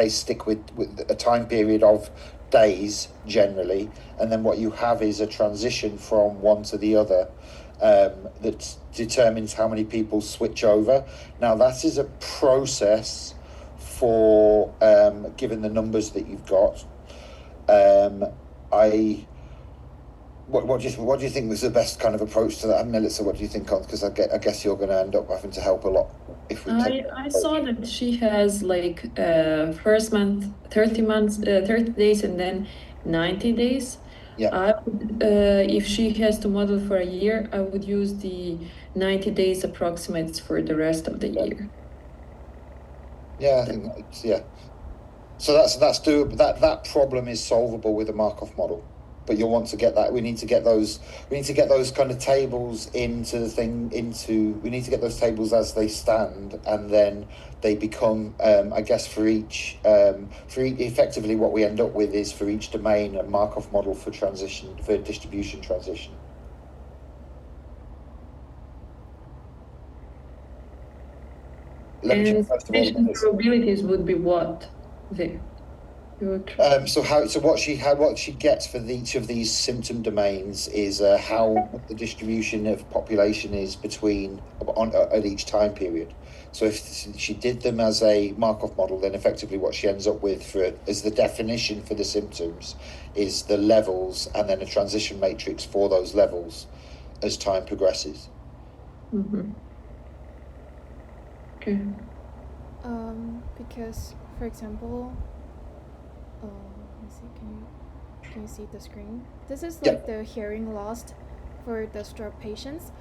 stick with a time period of days generally, and then what you have is a transition from one to the other that determines how many people switch over. Now that is a process for given the numbers that you've got. I what do you think was the best kind of approach to that? And Melissa, what do you think on? Because I guess you're going to end up having to help a lot if we take. I saw that she has like first month 30 days and then 90 days. Yeah. If she has to model for a year, I would use the 90 days approximates for the rest of the year. Yeah, I think yeah. So that's doable. That problem is solvable with a Markov model, but you'll want to get that. We need to get those kind of tables into the thing. We need to get those tables as they stand, and then they become. I guess for each effectively, what we end up with is for each domain a Markov model for distribution transition. And distribution probabilities would be what? So what she gets for each of these symptom domains is how the distribution of population is at each time period. So if she did them as a Markov model, then effectively what she ends up with as the definition for the symptoms is the levels and then a transition matrix for those levels as time progresses. Mm-hmm. Okay. Because, for example, let me see. Can you see the screen? This is like the hearing loss for the stroke patients,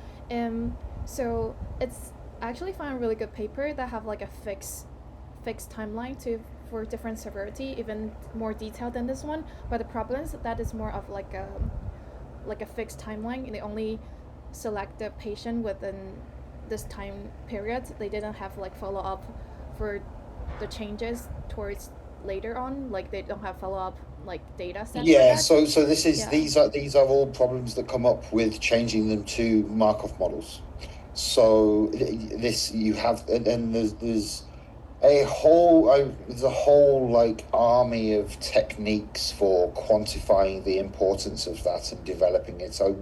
so it's actually found a really good paper that have like a fixed timeline for different severity, even more detailed than this one. But the problem is that is more of like a fixed timeline, and they only select the patient within this time period. They didn't have like follow up for the changes towards later on. Like they don't have follow up like data set. Yeah. So these are all problems that come up with changing them to Markov models. So this you have, and there's a whole like army of techniques for quantifying the importance of that and developing it. So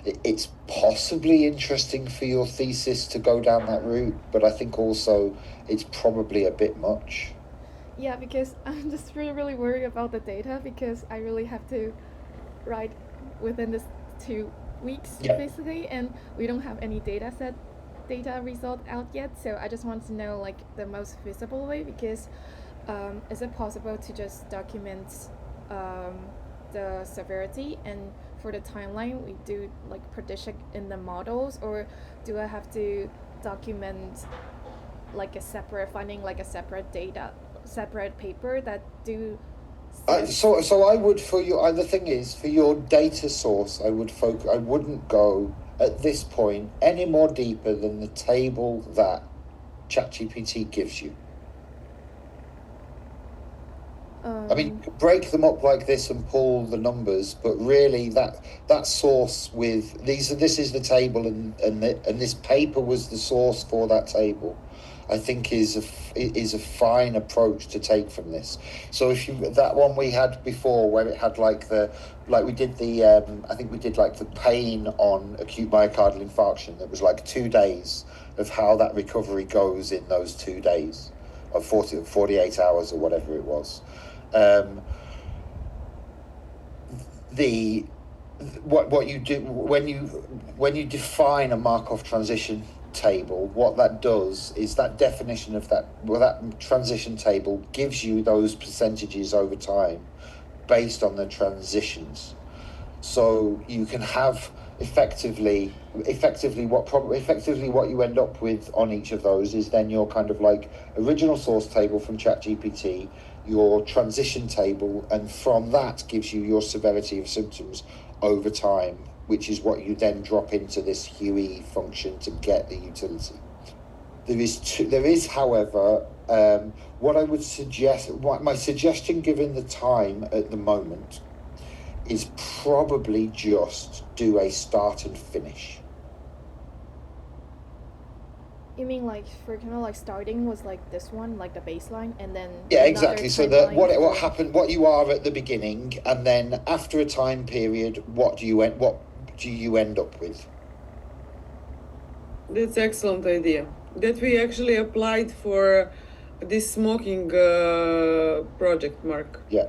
it's possibly interesting for your thesis to go down that route, but I think also it's probably a bit much. Yeah, because I'm just really worried about the data, because I really have to write within this 2 weeks basically, and we don't have any data result out yet. So I just want to know like the most feasible way, because is it possible to just document the severity, and for the timeline we do like prediction in the models, or do I have to document like a separate paper that do so I would, for your the thing is, for your data source, I wouldn't go at this point any more deeper than the table that ChatGPT gives you. I mean, break them up like this and pull the numbers, but really that source with this is the table, and this paper was the source for that table, I think is a fine approach to take from this. So if that one we had before, where it had I think we did the pain on acute myocardial infarction, that was like 2 days of how that recovery goes in those 2 days of 48 hours or whatever it was. What you do when you define a Markov transition table, what that does is that definition of that transition table gives you those percentages over time based on the transitions. So you can have effectively what you end up with on each of those is then your kind of like original source table from ChatGPT, your transition table, and from that gives you your severity of symptoms over time, which is what you then drop into this Huey function to get the utility. There is, however, what I would suggest, my suggestion given the time at the moment, is probably just do a start and finish. You mean like, for example, like starting was like this one, like the baseline, and then Yeah, another exactly. So that what timeline for- happened, what you are at the beginning, and then after a time period, what do you end up with? That's excellent idea. That we actually applied for this smoking project, Mark. Yeah.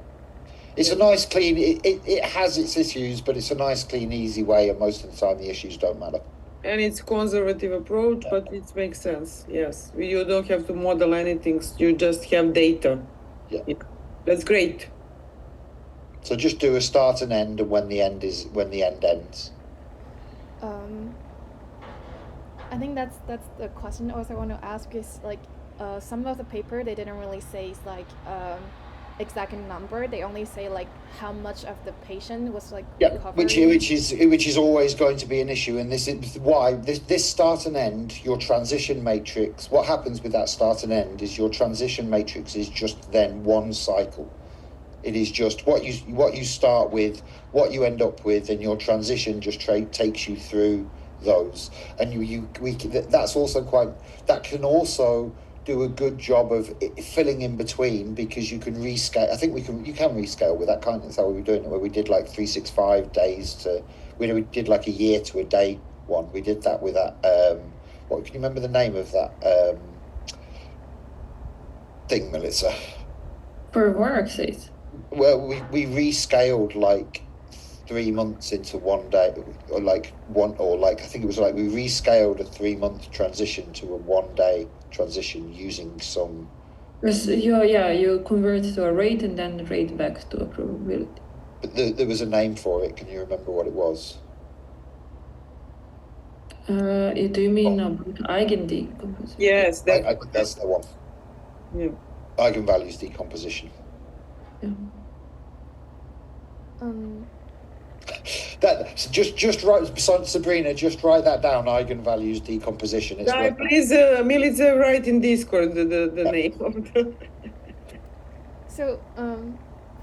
It's a nice, clean. It has its issues, but it's a nice, clean, easy way, and most of the time the issues don't matter. And it's conservative approach, but it makes sense. Yes, you don't have to model anything. You just have data. Yeah. That's great. So just do a start and end, and when the end ends. I think that's the question also I want to ask is like some of the paper they didn't really say is like exact number. They only say like how much of the patient was like recovering. which is always going to be an issue, and this is why this start and end, your transition matrix. What happens with that start and end is your transition matrix is just then one cycle. It is just what you start with, what you end up with, and your transition just takes you through those. And that's also that can also do a good job of filling in between, because you can rescale. I think you can rescale with that kind of. That's how we were doing it, where we did like 365 days to, we did like a year to a day one. We did that with that. What can you remember the name of that thing, Melissa? For workspace. Well, we rescaled like 3 months into 1 day, or I think it was like we rescaled a 3-month transition to a 1 day transition using some. You convert to a rate and then rate back to a probability. But there was a name for it. Can you remember what it was? Do you mean eigendecomposition? Yes, that's the one. Yeah. Eigenvalues decomposition. Yeah. That just write, Sabrina. Just write that down. Eigenvalues decomposition. Please, Milica, write in Discord the name of the. So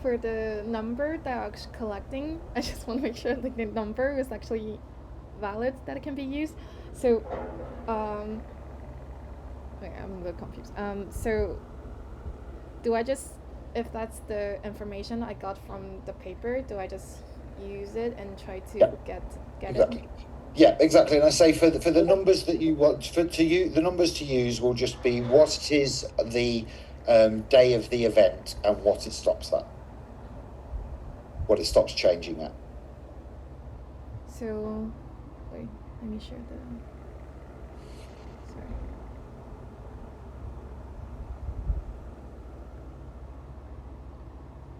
for the number that I was collecting, I just want to make sure like the number is actually valid, that it can be used. So wait, I'm a bit confused. So do I just, if that's the information I got from the paper, do I just use it and try to get Exactly. it? Yeah, exactly. And I say for the numbers that you want the numbers to use will just be what it is the day of the event and what it stops changing at. So wait, let me share the. Sorry.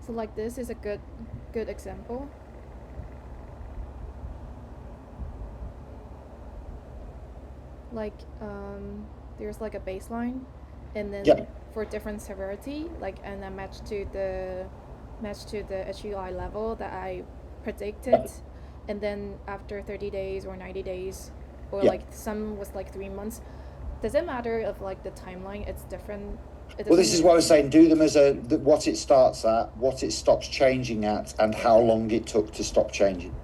So like this is a good example. Like there's like a baseline, and then for different severity, like, and then match to the HUI level that I predicted, and then after 30 days or 90 days, or like some was like 3 months. Does it matter if like the timeline it's different? Well, this is what I was saying. Do them as what it starts at, what it stops changing at, and how long it took to stop changing.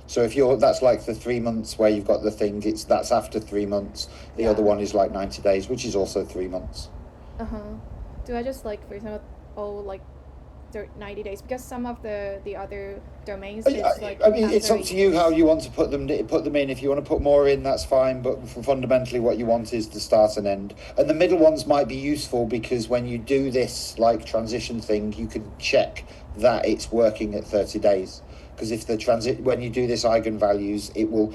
So if that's like the 3 months where you've got the thing, that's after 3 months. The other one is like 90 days, which is also 3 months. Do I just like, for example, like 90 days, because some of the other domains it's like, I mean, it's up to you how you want to put them in. If you want to put more in, that's fine, but fundamentally what you want is the start and end. And the middle ones might be useful, because when you do this like transition thing, you can check that it's working at 30 days. Because if when you do this eigenvalues, it will,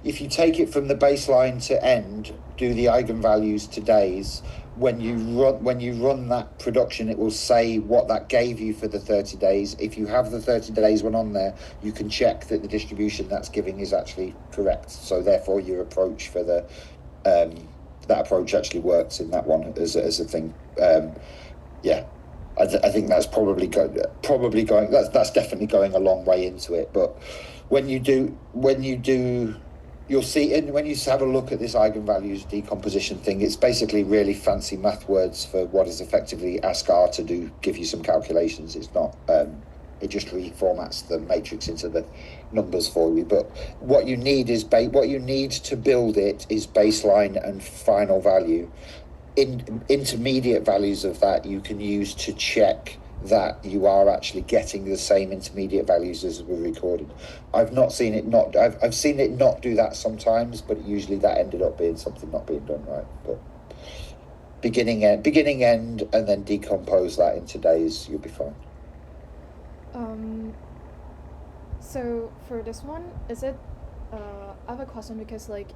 if you take it from the baseline to end, do the eigenvalues to days, when you run that production, it will say what that gave you for the 30 days. If you have the 30 days one on there, you can check that the distribution that's giving is actually correct. So therefore your approach for that approach actually works in that one as a thing. I think that's probably going. That's definitely going a long way into it. But when you do, you'll see. And when you have a look at this eigenvalues decomposition thing, it's basically really fancy math words for what is effectively ask R to give you some calculations. It's not. It just reformats the matrix into the numbers for you. But what you need is what you need to build it is baseline and final value. Intermediate values of that you can use to check that you are actually getting the same intermediate values as we're recording. I've seen it not do that sometimes, but usually that ended up being something not being done right. But beginning, end, and then decompose that into days, you'll be fine. So for this one, is it? I have a question because, like,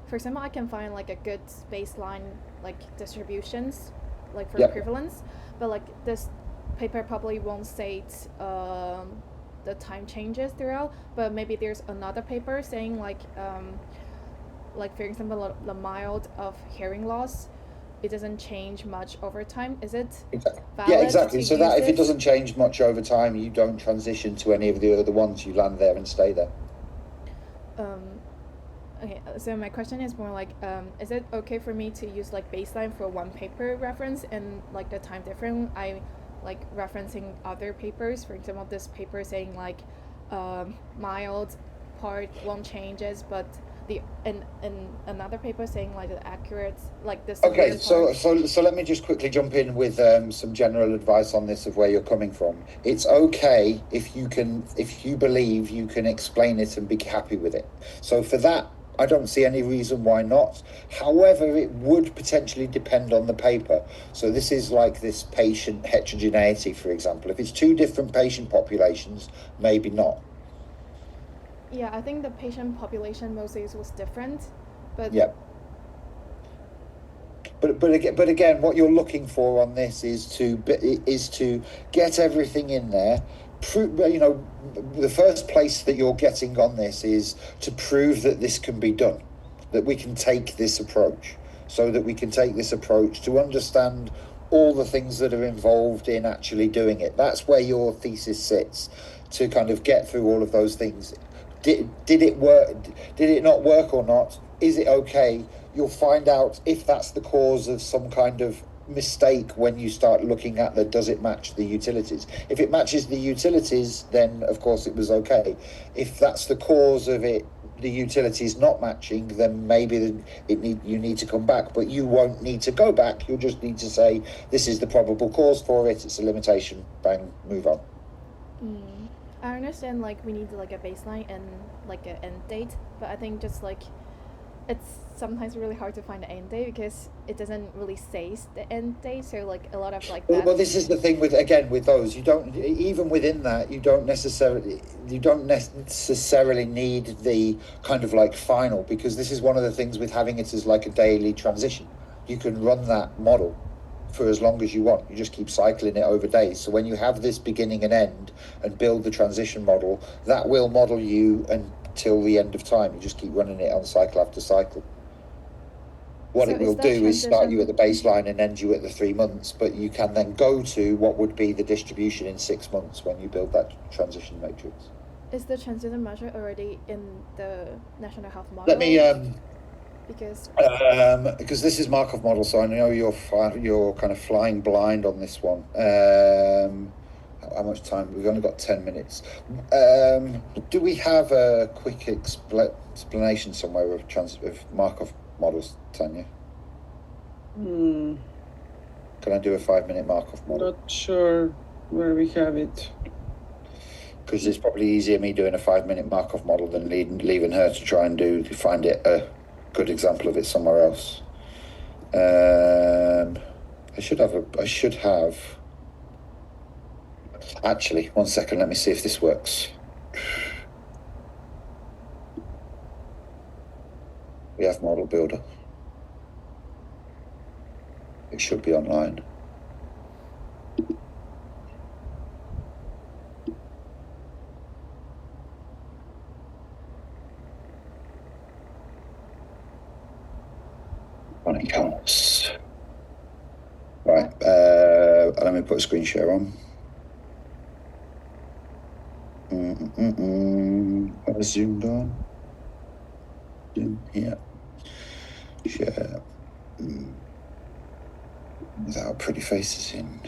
for example, I can find like a good baseline like distributions, like for equivalence, but like this paper probably won't state the time changes throughout. But maybe there's another paper saying like for example, the mild of hearing loss, it doesn't change much over time. Is it valid? Yeah, exactly. So that if it this? doesn't change much over time, you don't transition to any of the other ones. You land there and stay there. Okay, so my question is more like, is it okay for me to use like baseline for one paper reference and like the time difference I like referencing other papers? For example, this paper saying like mild part won't changes, but in another paper saying like the accurate like this. Okay, so let me just quickly jump in with some general advice on this of where you're coming from. It's okay if you believe you can explain it and be happy with it. So for that, I don't see any reason why not. However, it would potentially depend on the paper. So this is like this patient heterogeneity, for example. If it's two different patient populations, maybe not. Yeah, I think the patient population mostly was different, but yeah. But again, what you're looking for on this is to get everything in there. You know, the first place that you're getting on this is to prove that this can be done, that we can take this approach, so that we can take this approach to understand all the things that are involved in actually doing it. That's where your thesis sits, to kind of get through all of those things. Did it work? Did it not work or not? Is it okay? You'll find out if that's the cause of some kind of mistake when you start looking at does it match the utilities. If it matches the utilities, then of course it was okay. If that's the cause of it, the utilities not matching, then maybe you need to come back, but you won't need to go back. You'll just need to say this is the probable cause for it, it's a limitation, bang, move on. I understand like we need like a baseline and like an end date, but I think just like it's sometimes really hard to find the end date because it doesn't really say the end date. So like a lot of like that. Well, this is the thing with those, you don't, even within that, you don't necessarily need the kind of like final, because this is one of the things with having it as like a daily transition. You can run that model for as long as you want. You just keep cycling it over days. So when you have this beginning and end and build the transition model, that will model you until the end of time. You just keep running it on cycle after cycle. What it will do is start you at the baseline and end you at the 3 months, but you can then go to what would be the distribution in 6 months when you build that transition matrix. Is the transition measure already in the National Health Model? Let me because this is Markov model, so I know you're kind of flying blind on this one. How much time? We've only got 10 minutes. Do we have a quick explanation somewhere of Markov models, Tanya? Can I do a 5-minute Markov model? Not sure where we have it. Because it's probably easier me doing a 5-minute Markov model than leaving her to try and find it a good example of it somewhere else. I should have. Actually, 1 second. Let me see if this works. We have Model Builder. It should be online. Running counts. Right. Let me put a screen share on. Have I zoomed on? Yeah. Share. Without pretty faces in.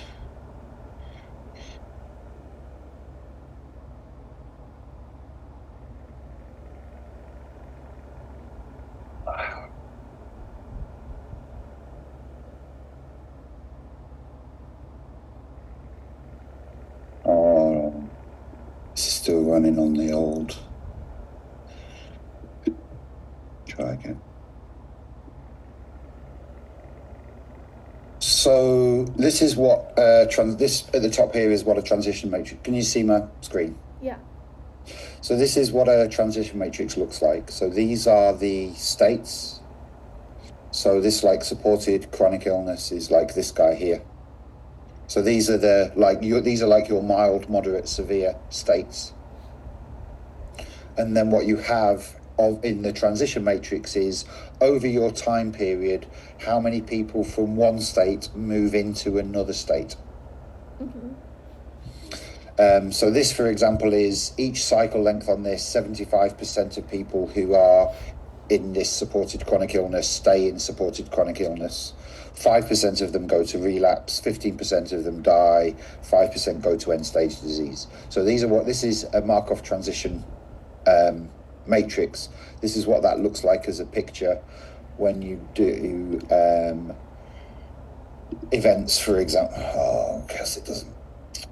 still running on the old. Try again. So this is what this at the top here is what a transition matrix. Can you see my screen? Yeah. So this is what a transition matrix looks like. So these are the states. So this like supported chronic illness is like this guy here. So these are these are like your mild, moderate, severe states. And then what you have in the transition matrix is over your time period, how many people from one state move into another state. So this, for example, is each cycle length on this, 75% of people who are in this supported chronic illness stay in supported chronic illness. 5% of them go to relapse, 15% of them die, 5% go to end-stage disease. So this is a Markov transition matrix. This is what that looks like as a picture when you do events, for example. Oh, I guess it doesn't.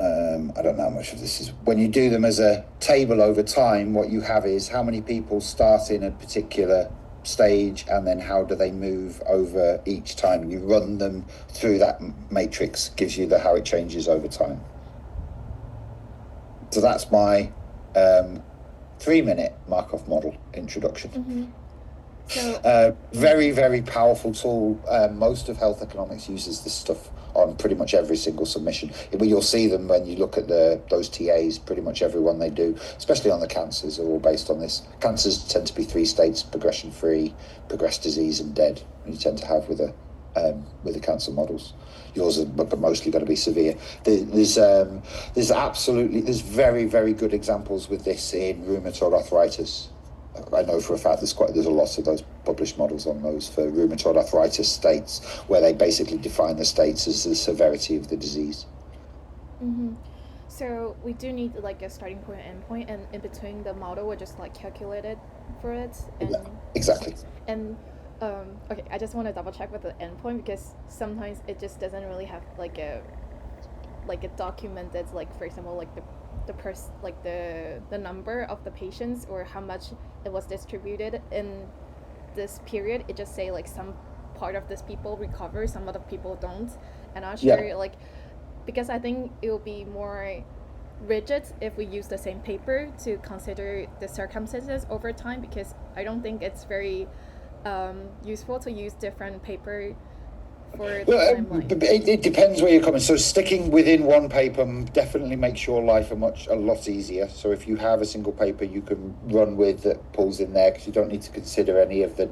I don't know how much of this is. When you do them as a table over time, what you have is how many people start in a particular stage and then how do they move over each time. You run them through that matrix, gives you how it changes over time. So that's my 3-minute Markov model introduction. So very, very powerful tool. Most of health economics uses this stuff on pretty much every single submission. You'll see them when you look at those TAs, pretty much everyone they do, especially on the cancers, are all based on this. Cancers tend to be 3 states: progression-free, progressed disease, and dead. You tend to have with the cancer models. Yours are mostly going to be severe. There's very, very good examples with this in rheumatoid arthritis. I know for a fact there's a lot of those published models on those for rheumatoid arthritis states, where they basically define the states as the severity of the disease. So we do need like a starting point and endpoint, and in between the model we just like calculated for it. And yeah, exactly. And okay, I just want to double check with the endpoint because sometimes it just doesn't really have like a documented, like for example, like the number of the patients or how much it was distributed in this period. It just say like some part of this people recover, some other people don't. And I'm sure like, because I think it will be more rigid if we use the same paper to consider the circumstances over time, because I don't think it's very useful to use different paper for the timeline. It depends where you're coming. So sticking within one paper definitely makes your life a lot easier. So if you have a single paper you can run with that pulls in there, because you don't need to consider any of the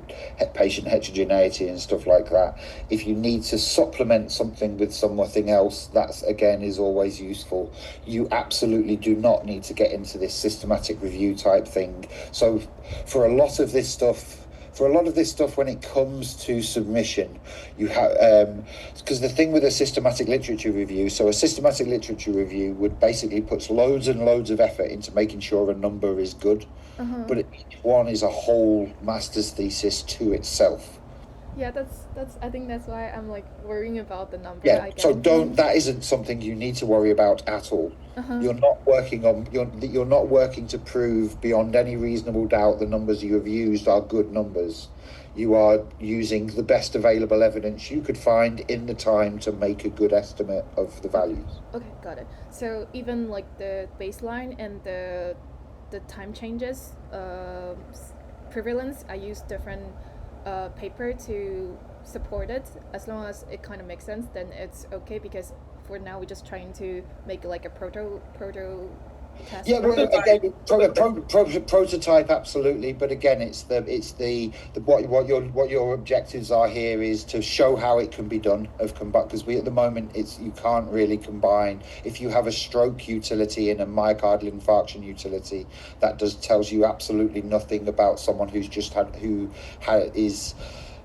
patient heterogeneity and stuff like that. If you need to supplement something with something else, that's again is always useful. You absolutely do not need to get into this systematic review type thing. So for a lot of this stuff, when it comes to submission, you have because the thing with a systematic literature review, so a systematic literature review would basically puts loads and loads of effort into making sure a number is good, but each one is a whole master's thesis to itself. Yeah, that's I think that's why I'm like worrying about the number. Yeah, so that isn't something you need to worry about at all. You're not working to prove beyond any reasonable doubt the numbers you have used are good numbers. You are using the best available evidence you could find in the time to make a good estimate of the values. Okay, got it. So even like the baseline and the time changes, prevalence, I use different paper to support it. As long as it kind of makes sense, then it's okay, because for now we're just trying to make like a proto test. Yeah, well, again, prototype, absolutely. But again, it's what your objectives are here is to show how it can be done because at the moment you can't really combine. If you have a stroke utility and a myocardial infarction utility, that tells you absolutely nothing about someone who's just had a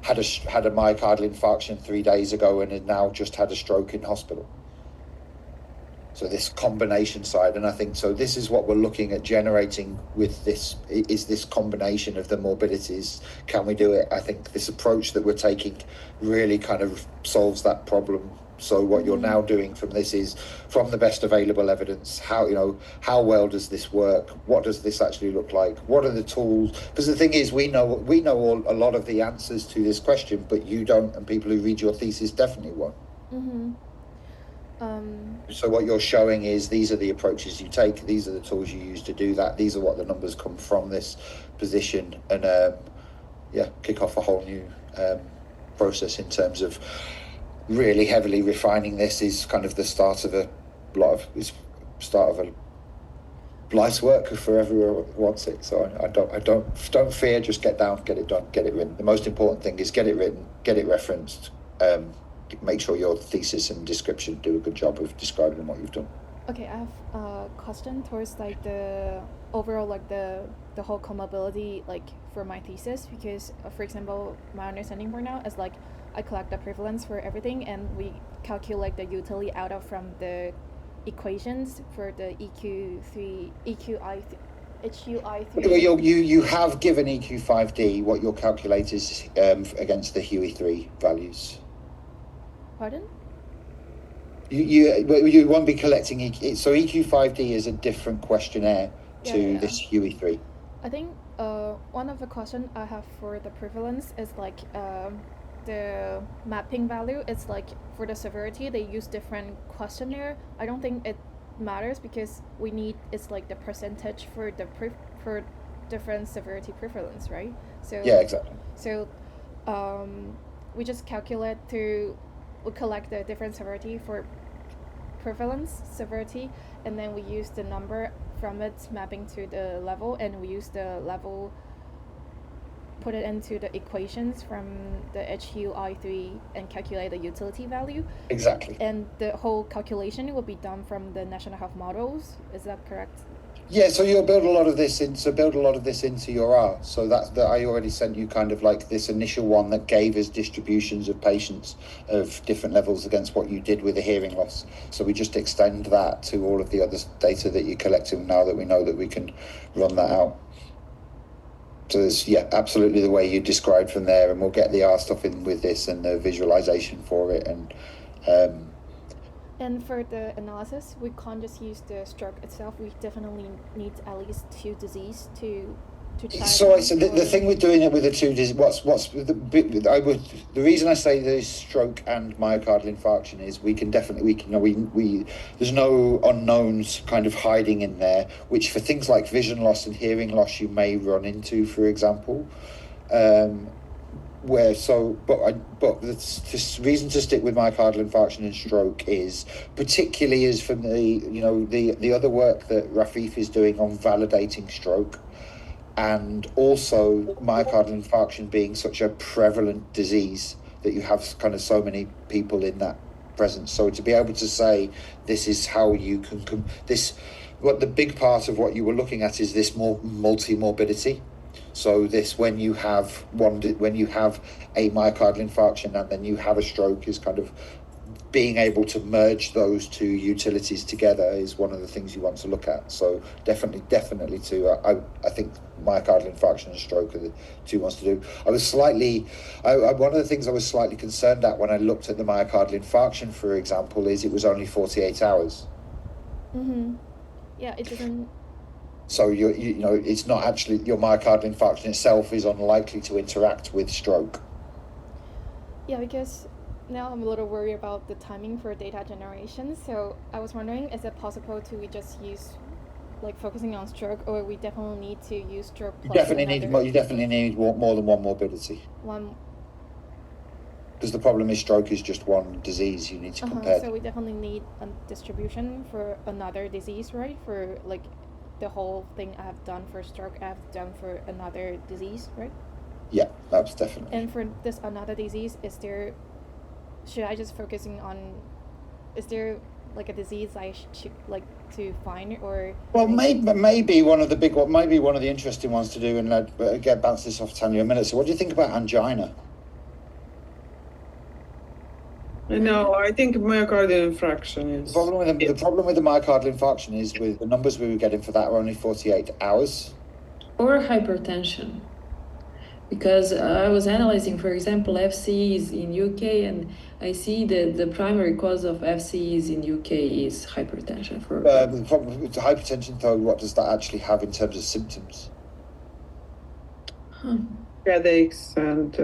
myocardial infarction 3 days ago and has now just had a stroke in hospital. So this combination side, and I think so this is what we're looking at generating with this, is this combination of the morbidities. Can we do it? I think this approach that we're taking really kind of solves that problem So what you're now doing from this is from the best available evidence, how well does this work? What does this actually look like? What are the tools? Because the thing is, we know a lot of the answers to this question, but you don't, and people who read your thesis definitely won't. So what you're showing is these are the approaches you take, these are the tools you use to do that, these are what the numbers come from this position, and kick off a whole new process in terms of really heavily refining this. Is kind of the start of a life's work for everyone who wants it. So I don't fear, just get down, get it done, get it written. The most important thing is get it written, get it referenced, make sure your thesis and description do a good job of describing what you've done. Okay, I have a question towards like the overall like the whole comobility like for my thesis, because for example my understanding for now is like I collect the prevalence for everything and we calculate the utility out of from the equations for the HUI3. You have given EQ5D what your calculate is against the HUI3 values. Pardon? You won't be collecting so EQ5D is a different questionnaire to this HUI3. I think one of the questions I have for the prevalence is like the mapping value. It's like for the severity they use different questionnaire. I don't think it matters because we need it's like the percentage for the for different severity prevalence, right? So yeah, exactly. So we just calculate we collect the different severity for prevalence severity, and then we use the number from it mapping to the level, and we use the level, put it into the equations from the HUI3 and calculate the utility value. Exactly. And the whole calculation will be done from the national health models. Is that correct? Yeah, so you'll build a lot of this into your R. So that I already sent you kind of like this initial one that gave us distributions of patients of different levels against what you did with the hearing loss. So we just extend that to all of the other data that you're collecting now that we know that we can run that out. So there's absolutely the way you described from there, and we'll get the R stuff in with this and the visualization for it. And for the analysis, we can't just use the stroke itself. We definitely need at least 2 disease to try. So the thing with doing it with the 2 disease, the reason I say there's stroke and myocardial infarction is we there's no unknowns kind of hiding in there, which for things like vision loss and hearing loss you may run into, for example. But the reason to stick with myocardial infarction and stroke is particularly is from the other work that Rafif is doing on validating stroke, and also myocardial infarction being such a prevalent disease that you have kind of so many people in that presence. So to be able to say this is how you can what the big part of what you were looking at is this more multi-morbidity. So this when you have a myocardial infarction and then you have a stroke is kind of being able to merge those 2 utilities together is one of the things you want to look at. So definitely I think myocardial infarction and stroke are the 2 ones to do. One of the things I was slightly concerned at when I looked at the myocardial infarction, for example, is it was only 48 hours. Yeah, it doesn't. So it's not actually your myocardial infarction itself is unlikely to interact with stroke. Yeah, because now I'm a little worried about the timing for data generation. So I was wondering, is it possible to just use like focusing on stroke, or we definitely need to use stroke? You definitely need more than one morbidity. Because the problem is stroke is just one disease. You need to compare. So we definitely need a distribution for another disease, right? For like the whole thing I have done for stroke, I have done for another disease, right? Yeah, that's definitely. And for this another disease, should I just focusing on, is there like a disease I should like to find, or? Well, maybe one of the interesting ones to do, and again, bounce this off Tanya a minute. So what do you think about angina? No, I think myocardial infarction is... The problem with the myocardial infarction is with the numbers we were getting for that are only 48 hours. Or hypertension. because I was analyzing, for example, FCEs in UK, and I see that the primary cause of FCEs in UK is hypertension. The problem with hypertension, though, what does that actually have in terms of symptoms? Headaches and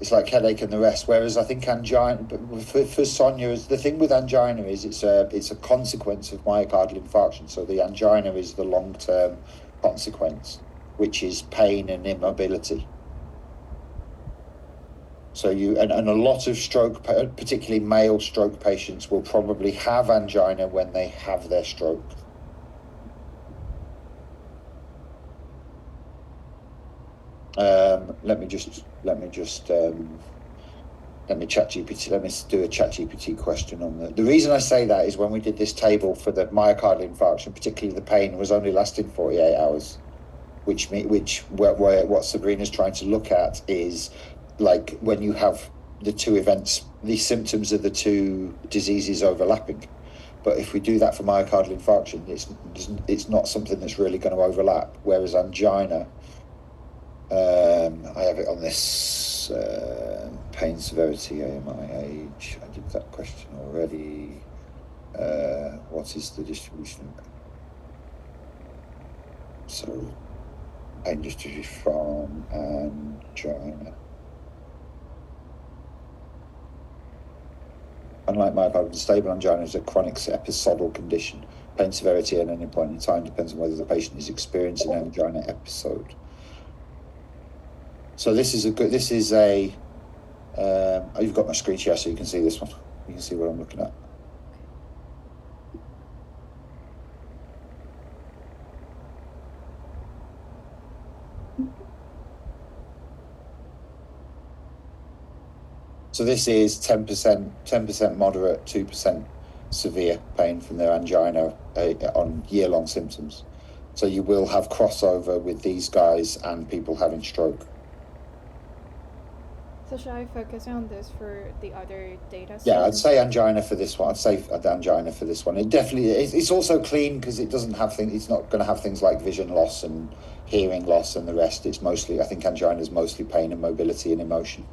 It's like headache and the rest. Whereas I think angina, but for Sonia, the thing with angina is it's a consequence of myocardial infarction. So the angina is the long-term consequence, which is pain and immobility. So and a lot of stroke, particularly male stroke patients, will probably have angina when they have their stroke. Let me do a ChatGPT question on the reason I say that is when we did this table for the myocardial infarction, particularly the pain was only lasting 48 hours, what Sabrina's trying to look at is like when you have the two events, the symptoms of the two diseases overlapping. But if we do that for myocardial infarction, it's not something that's really going to overlap. Whereas angina, I have it on this pain severity, AMI age. I did that question already. What is the distribution? So pain distribution from angina. Unlike myocardial, stable angina is a chronic episodal condition. Pain severity at any point in time depends on whether the patient is experiencing an angina episode. So you've got my screen share so you can see this one. You can see what I'm looking at. So this is 10% moderate, 2% severe pain from their angina on year-long symptoms. So you will have crossover with these guys and people having stroke. So should I focus on this for the other data sets? Yeah, I'd say angina for this one. It definitely it's also clean because it doesn't have things. It's not going to have things like vision loss and hearing loss and the rest. It's mostly, I think, angina is mostly pain and mobility and emotion.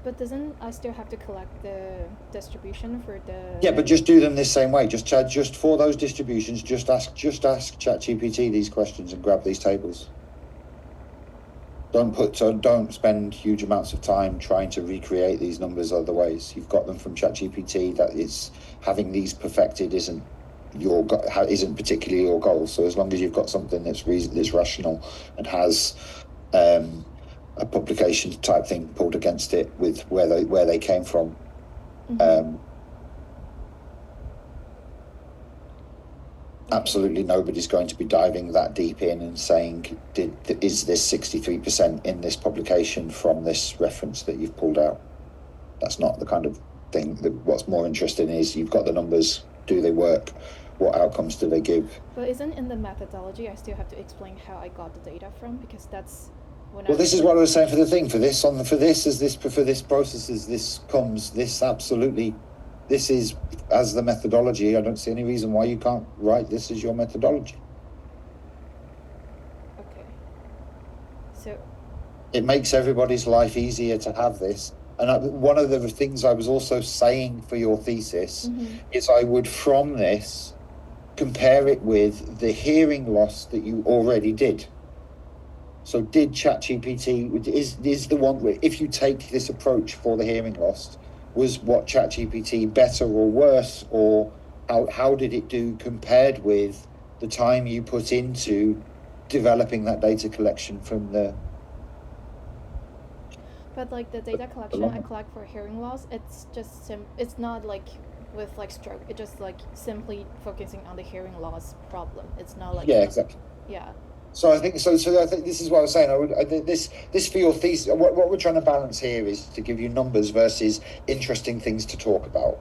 But doesn't I still have to collect the distribution for the? Yeah, but just do them this same way. Just for those distributions, just ask ChatGPT these questions and grab these tables. Don't spend huge amounts of time trying to recreate these numbers other ways. You've got them from ChatGPT. That is, having these perfected isn't particularly your goal. So as long as you've got something that's rational and has a publication type thing pulled against it with where they came from. Mm-hmm. Absolutely nobody's going to be diving that deep in and saying, is this 63% in this publication from this reference that you've pulled out? That's not the kind of thing. What's more interesting is you've got the numbers, do they work? What outcomes do they give? But isn't in the methodology I still have to explain how I got the data from, because that's this is what I was saying for the thing. For this process, this is as the methodology. I don't see any reason why you can't write this as your methodology. Okay. So it makes everybody's life easier to have this. And one of the things I was also saying for your thesis is I would, from this, compare it with the hearing loss that you already did. So did ChatGPT, is the one where, if you take this approach for the hearing loss, was what ChatGPT better or worse, or how did it do compared with the time you put into developing that data collection from the... But like the data collection I collect for hearing loss, it's just it's not like with like stroke, it's just like simply focusing on the hearing loss problem. It's not like... Yeah, exactly. Yeah. So I think this is what I was saying. This for your thesis. What we're trying to balance here is to give you numbers versus interesting things to talk about,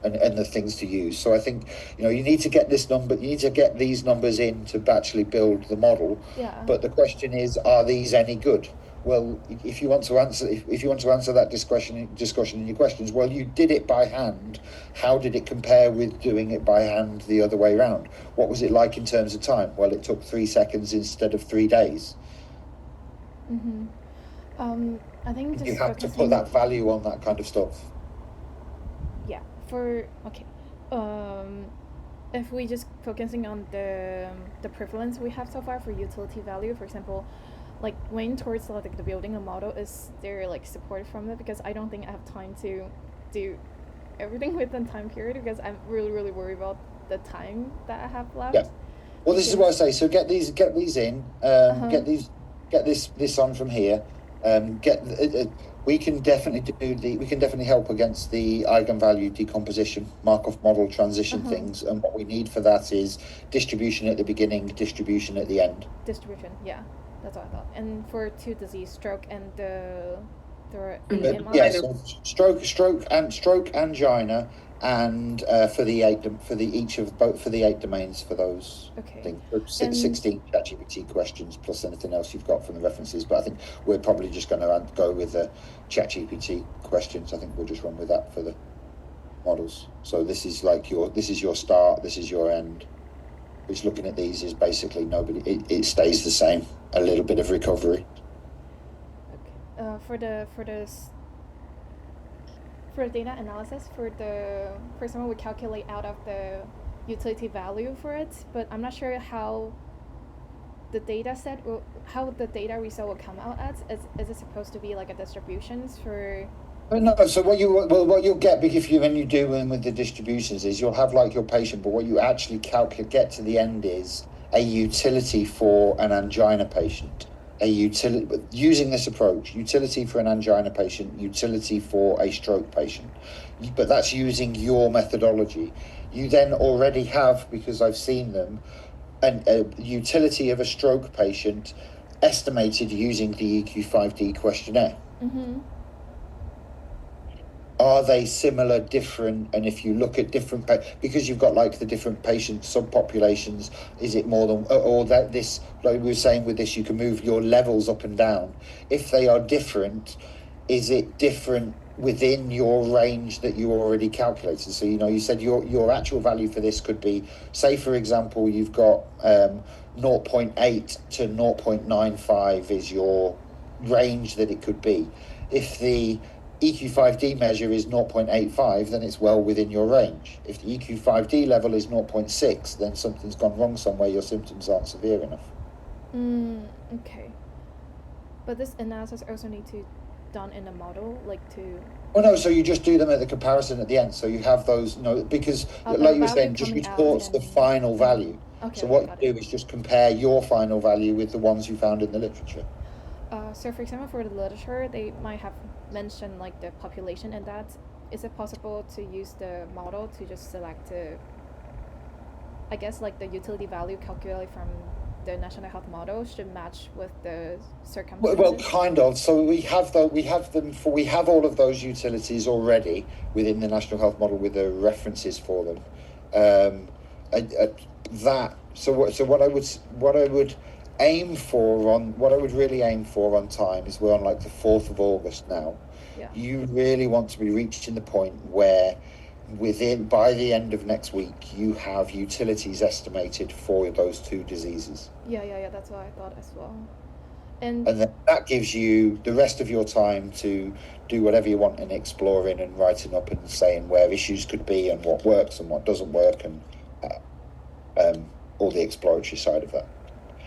and the things to use. So I think you need to get this number. You need to get these numbers in to actually build the model. Yeah. But the question is, are these any good? Well, if you want to answer that discussion in your questions, well, you did it by hand. How did it compare with doing it by hand the other way around? What was it like in terms of time? Well, it took 3 seconds instead of 3 days. Mm-hmm. I think just You have to focusing. put that value on that kind of stuff. Yeah. Okay. If we just focusing on the prevalence we have so far for utility value, for example, like weighing towards like the building a model, is there like support from it? Because I don't think I have time to do everything within time period, because I'm really worried about the time that I have left. Yeah. Well, this is what I say. So get these in. Get this on from here. We can definitely help against the eigenvalue decomposition, Markov model transition things. And what we need for that is distribution at the beginning, distribution at the end. Distribution, yeah, that's what I thought. And for two disease, stroke and the Angina. AMI. Yeah, so stroke, angina, and for the eight domains for those Okay. things. 16 ChatGPT questions plus anything else you've got from the references. But I think we're probably just going to go with the ChatGPT questions. I think we'll just run with that for the models. So this is your start, this is your end. Which, looking at these, is basically it stays the same. A little bit of recovery. Okay. For data analysis, for example, we calculate out of the utility value for it, but I'm not sure how the data result will come out as. Is it supposed to be like a distributions for? No, so what you'll get when you do them with the distributions is you'll have like your patient, but what you actually get to the end is a utility for an angina patient. Using this approach, utility for an angina patient, utility for a stroke patient. But that's using your methodology. You then already have, because I've seen them, a utility of a stroke patient estimated using the EQ5D questionnaire. Mm-hmm. Are they similar, different? And if you look at different, because you've got like the different patient subpopulations, is it more than, or that this, like we were saying with this, you can move your levels up and down. If they are different, is it different within your range that you already calculated? So, you said your actual value for this could be, say, for example, you've got 0.8 to 0.95 is your range that it could be. If the EQ5D measure is 0.85, then it's well within your range. If the EQ5D level is 0.6, then something's gone wrong somewhere, your symptoms aren't severe enough. Okay. But this analysis also need to done in a model, like to... Well, no, so you just do them at the comparison at the end. So you have those, because like you were saying, just reports the final value. Okay, so what you do is just compare your final value with the ones you found in the literature. So for example, for the literature, they might have mentioned like the population, and that is it possible to use the model to just select I guess like the utility value calculated from the national health model should match with the circumstances? Well, kind of. So we have all of those utilities already within the national health model with the references for them. What I would really aim for on time is we're on like the 4th of August now. Yeah. You really want to be reaching the point where by the end of next week you have utilities estimated for those two diseases. Yeah, that's what I thought as well. And then that gives you the rest of your time to do whatever you want in exploring and writing up and saying where issues could be and what works and what doesn't work and all the exploratory side of that.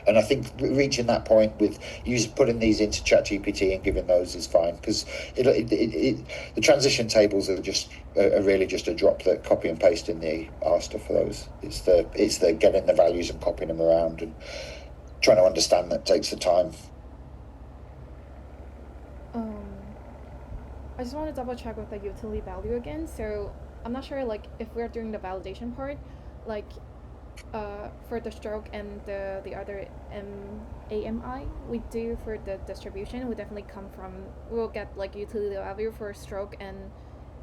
And I think reaching that point with putting these into ChatGPT and giving those is fine, because the transition tables are really just a drop that copy and paste in the R stuff for those. It's the getting the values and copying them around and trying to understand that takes the time. I just want to double check with the utility value again. So I'm not sure like if we're doing the validation part, like for the stroke and the other AMI we do for the distribution, we definitely we'll get like utility value for stroke and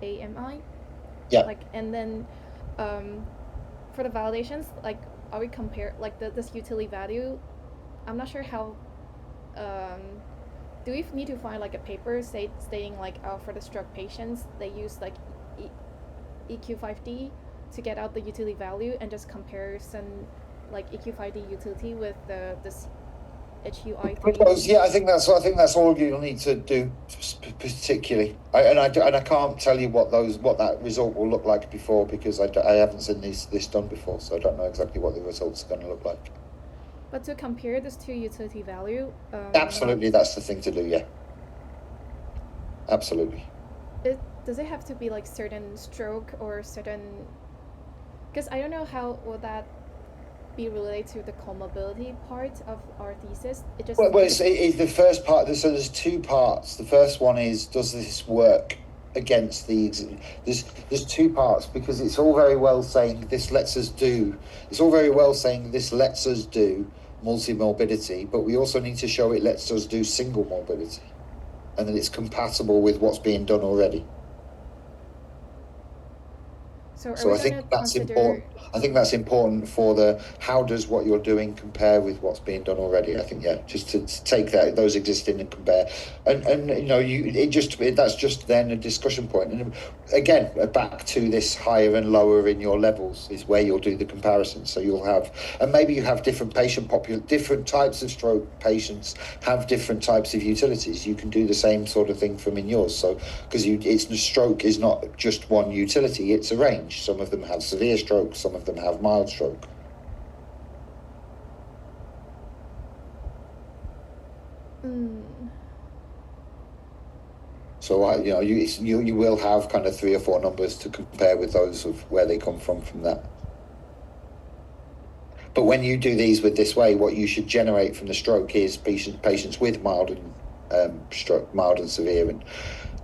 AMI. Yeah. Like, and then for the validations, like are we compare like this utility value? I'm not sure how. Do we need to find like a paper stating like for the stroke patients they use like EQ5D to get out the utility value and just compare some like EQ5D utility with this HUI3. Yeah, I think that's all you'll need to do, particularly. I can't tell you what that result will look like before, because I haven't seen this done before, so I don't know exactly what the results are going to look like. But to compare these two utility value, Absolutely, that's the thing to do. Yeah, absolutely. Does it have to be like certain stroke or certain? Because I don't know how will that be related to the comorbidity part of our thesis. It just it's the first part. So there's two parts. The first one is, does this work against the? There's two parts, because it's all very well saying this lets us do. It's all very well saying this lets us do multimorbidity, but we also need to show it lets us do single morbidity, and that it's compatible with what's being done already. So I think that's important. I think that's important for the how does what you're doing compare with what's being done already. I think just to take those existing and compare, and that's just then a discussion point. And again, back to this higher and lower in your levels is where you'll do the comparison. So you'll have, and maybe you have different different types of stroke patients have different types of utilities. You can do the same sort of thing from in yours. So because stroke is not just one utility; it's a range. Some of them have severe stroke, some of them have mild stroke. So you will have kind of 3 or 4 numbers to compare with those of where they come from that. But when you do these with this way, what you should generate from the stroke is patients with mild and stroke, mild and severe, and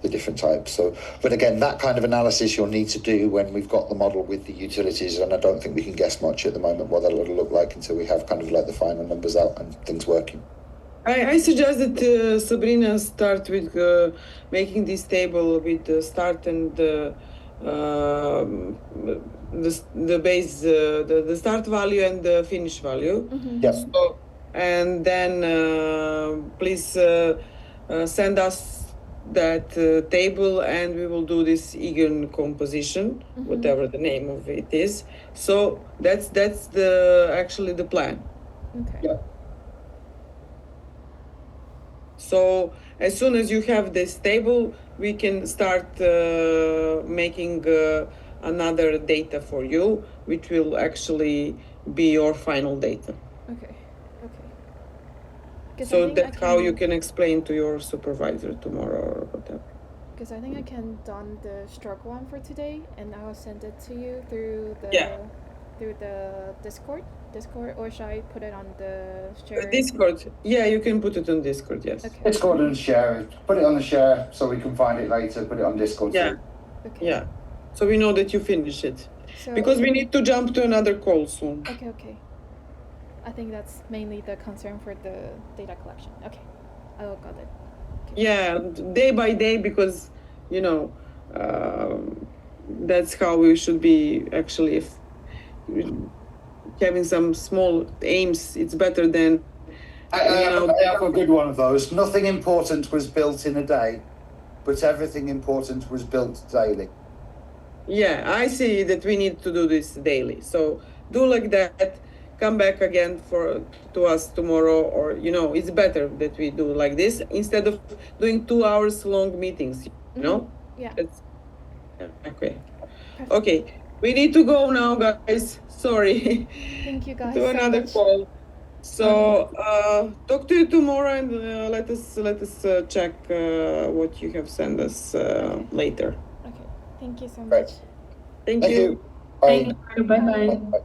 the different types. So, but again, that kind of analysis you'll need to do when we've got the model with the utilities, and I don't think we can guess much at the moment what that'll look like until we have kind of like the final numbers out and things working. I suggest that Sabrina start with making this table with the start and the base, the start value and the finish value. Mm-hmm. Yes. So, and then please send us that table, and we will do this Egan composition, whatever the name of it is. So that's actually the plan. Okay. Yeah. So as soon as you have this table, we can start making another data for you, which will actually be your final data. Okay. So that's how you can explain to your supervisor tomorrow or whatever. Because I think I can done the stroke one for today, and I'll send it to you through the Discord, or should I put it on the share? Discord. Yeah, you can put it on Discord. Yes. Okay. Discord and share it. Put it on the share so we can find it later. Put it on Discord. Yeah. Too. Okay. Yeah. So we know that you finish it, So, because we need to jump to another call soon. Okay. I think that's mainly the concern for the data collection. Okay, I got it. Okay. Yeah, day by day, because that's how we should be actually. If having some small aims, it's better than. I have a good one of those. Nothing important was built in a day, but everything important was built daily. Yeah, I see that we need to do this daily. So do like that. Come back again to us tomorrow, or it's better that we do like this instead of doing 2 hours long meetings. Yeah. Okay. Perfect. Okay. We need to go now, guys. Sorry. Thank you guys. To so another much. call. So talk to you tomorrow, and let us check what you have sent us later. Okay. Thank you so Great. much. Thank Thank you. you. Bye. Thank you. Bye bye. Bye.